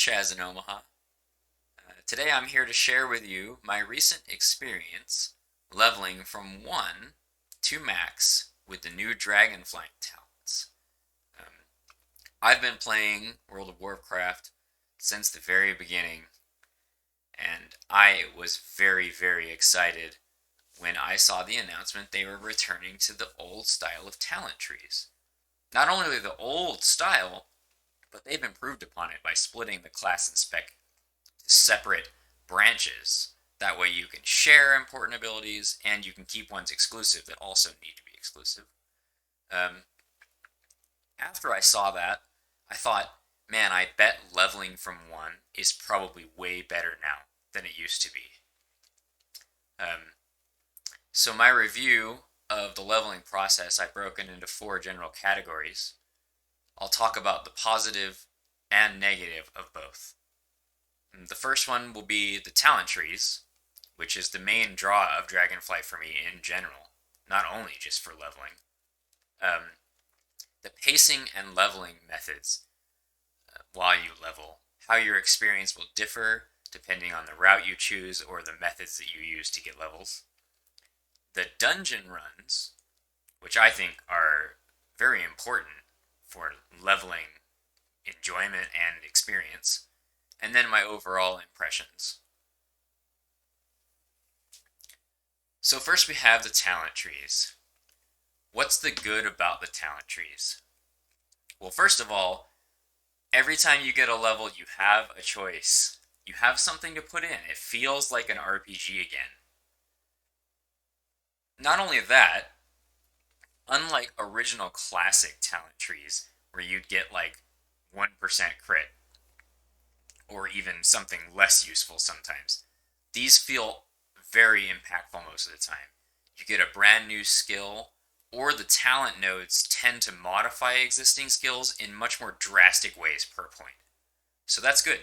Chaz in Omaha. Today I'm here to share with you my recent experience leveling from 1 to max with the new Dragonflight talents. Um, I've been playing World of Warcraft since the very beginning, and I was very, very excited when I saw the announcement they were returning to the old style of talent trees. Not only the old style, but they've improved upon it by splitting the class and spec separate branches. That way you can share important abilities and you can keep ones exclusive that also need to be exclusive. Um, After I saw that, I thought, man, I bet leveling from 1 is probably way better now than it used to be. So my review of the leveling process, I broke it into 4 general categories. I'll talk about the positive and negative of both. The first one will be the talent trees, which is the main draw of Dragonflight for me in general, not only just for leveling. The pacing and leveling methods while you level, how your experience will differ depending on the route you choose or the methods that you use to get levels. The dungeon runs, which I think are very important for leveling enjoyment and experience, and then my overall impressions. So first we have the talent trees. What's the good about the talent trees? Well, first of all, every time you get a level, you have a choice. You have something to put in. It feels like an RPG again. Not only that, unlike original classic talent trees, where you'd get like 1% crit, or even something less useful sometimes, these feel very impactful most of the time. You get a brand new skill, or the talent nodes tend to modify existing skills in much more drastic ways per point. So that's good.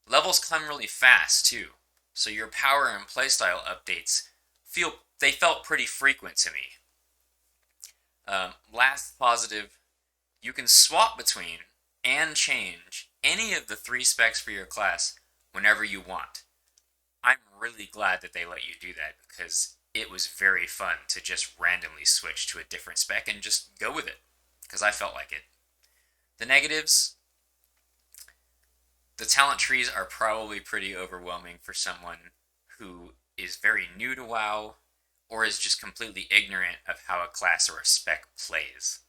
Levels come really fast too, so your power and playstyle updates felt pretty frequent to me. Last positive, you can swap between and change any of the 3 specs for your class whenever you want. I'm really glad that they let you do that because it was very fun to just randomly switch to a different spec and just go with it because I felt like it. The negatives, the talent trees are probably pretty overwhelming for someone who is very new to WoW or is just completely ignorant of how a class or a spec plays.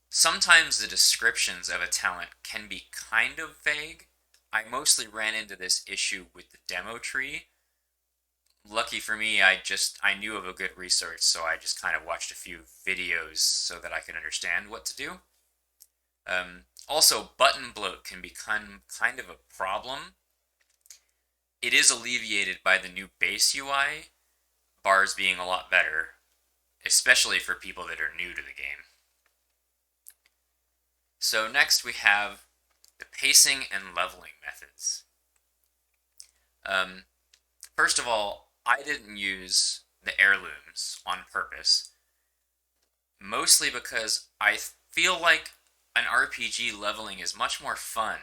Sometimes the descriptions of a talent can be kind of vague. I mostly ran into this issue with the demo tree. Lucky for me, I knew of a good resource, so I just kind of watched a few videos so that I could understand what to do. Also, button bloat can become kind of a problem. It is alleviated by the new base UI, bars being a lot better, especially for people that are new to the game. So next we have the pacing and leveling methods. First of all, I didn't use the heirlooms on purpose, mostly because I feel like an RPG leveling is much more fun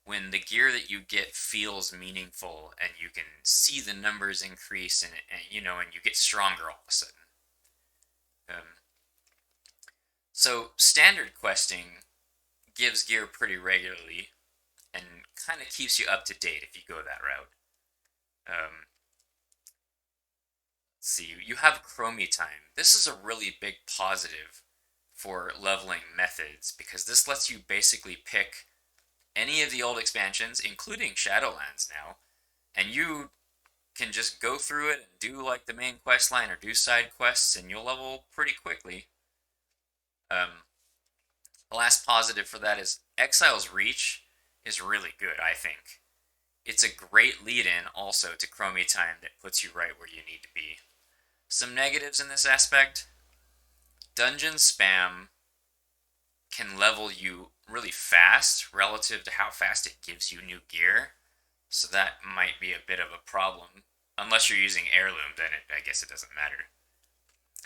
when the gear that you get feels meaningful and you can see the numbers increase and you get stronger all of a sudden. So standard questing gives gear pretty regularly and kind of keeps you up to date if you go that route. Let's see, you have chromie time. This is a really big positive for leveling methods because this lets you basically pick any of the old expansions, including Shadowlands now, and you can just go through it and do like the main quest line or do side quests and you'll level pretty quickly. The last positive for that is Exile's Reach is really good, I think. It's a great lead-in also to chromie time that puts you right where you need to be. Some negatives in this aspect. Dungeon spam can level you really fast relative to how fast it gives you new gear, so that might be a bit of a problem. Unless you're using heirloom, then I guess it doesn't matter.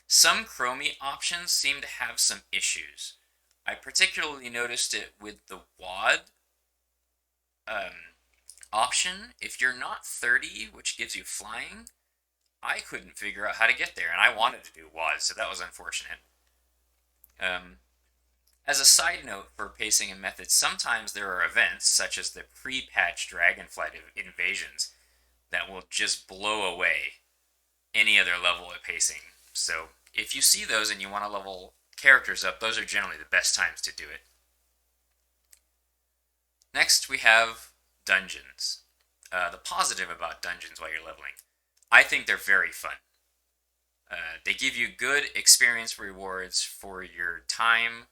Some chromie options seem to have some issues. I particularly noticed it with the WAD um, option. If you're not 30, which gives you flying, I couldn't figure out how to get there, and I wanted to do WAD, so that was unfortunate. Um, as a side note for pacing and methods, sometimes there are events, such as the pre-patch Dragonflight invasions, that will just blow away any other level of pacing. So if you see those and you want to level characters up, those are generally the best times to do it. Next, we have dungeons. The positive about dungeons while you're leveling, I think they're very fun. They give you good experience rewards for your time,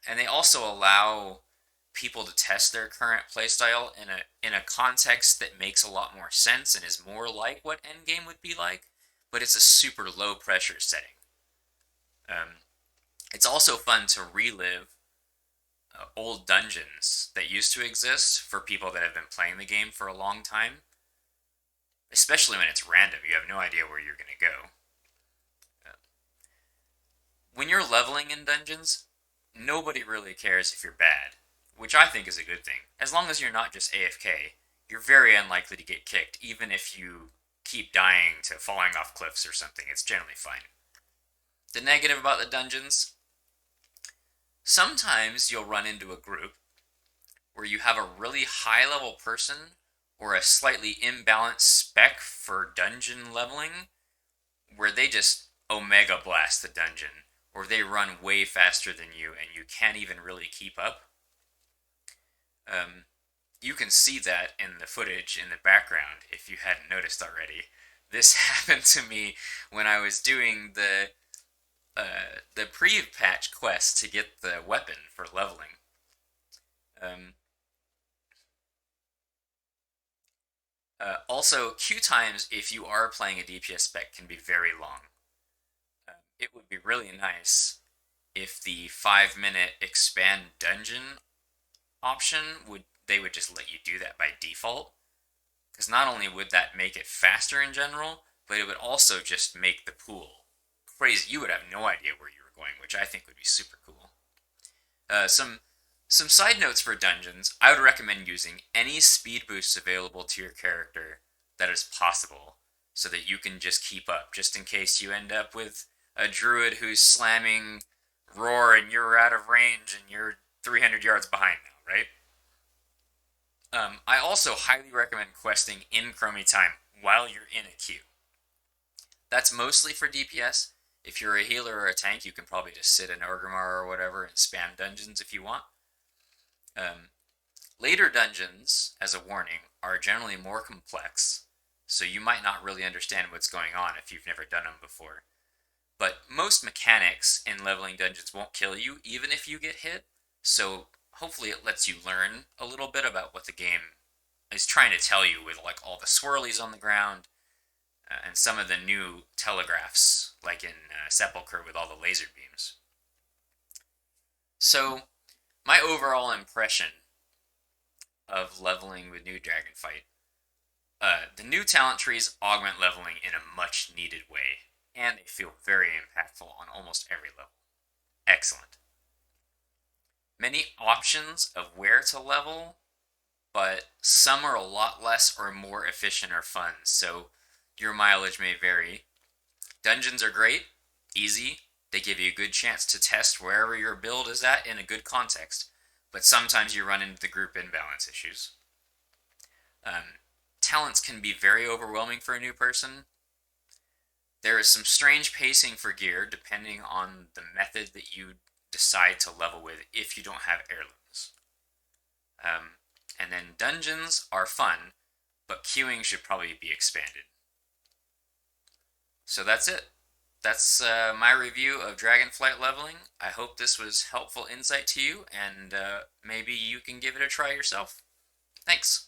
and they also allow people to test their current playstyle in a context that makes a lot more sense and is more like what endgame would be like, but it's a super low pressure setting. Um, it's also fun to relive old dungeons that used to exist for people that have been playing the game for a long time, especially when it's random. You have no idea where you're going to go. When you're leveling in dungeons, nobody really cares if you're bad, which I think is a good thing. As long as you're not just AFK, you're very unlikely to get kicked, even if you keep dying to falling off cliffs or something. It's generally fine. The negative about the dungeons, sometimes you'll run into a group where you have a really high level person or a slightly imbalanced spec for dungeon leveling where they just omega blast the dungeon, or they run way faster than you and you can't even really keep up. You can see that in the footage in the background if you hadn't noticed already. This happened to me when I was doing the pre-patch quest to get the weapon for leveling. Um, Also, queue times, if you are playing a DPS spec, can be very long. It would be really nice if the 5-minute expand dungeon option would just let you do that by default. Because not only would that make it faster in general, but it would also just make the pool crazy. You would have no idea where you were going, which I think would be super cool. Some side notes for dungeons, I would recommend using any speed boosts available to your character that is possible, so that you can just keep up, just in case you end up with a druid who's slamming roar and you're out of range and you're 300 yards behind now, right? I also highly recommend questing in Chromie time while you're in a queue. That's mostly for DPS. If you're a healer or a tank, you can probably just sit in Orgrimmar or whatever and spam dungeons if you want. Later dungeons, as a warning, are generally more complex, so you might not really understand what's going on if you've never done them before. But most mechanics in leveling dungeons won't kill you, even if you get hit, so hopefully it lets you learn a little bit about what the game is trying to tell you with like all the swirlies on the ground, and some of the new telegraphs, like in Sepulchre with all the laser beams. So, my overall impression of leveling with new Dragonflight. The new talent trees augment leveling in a much needed way, and they feel very impactful on almost every level. Excellent. Many options of where to level, but some are a lot less or more efficient or fun, so your mileage may vary. Dungeons are great, easy, they give you a good chance to test wherever your build is at in a good context, but sometimes you run into the group imbalance issues. Talents can be very overwhelming for a new person. There is some strange pacing for gear depending on the method that you decide to level with if you don't have heirlooms. And then dungeons are fun, but queuing should probably be expanded. So that's it. That's my review of Dragonflight leveling. I hope this was helpful insight to you, and maybe you can give it a try yourself. Thanks.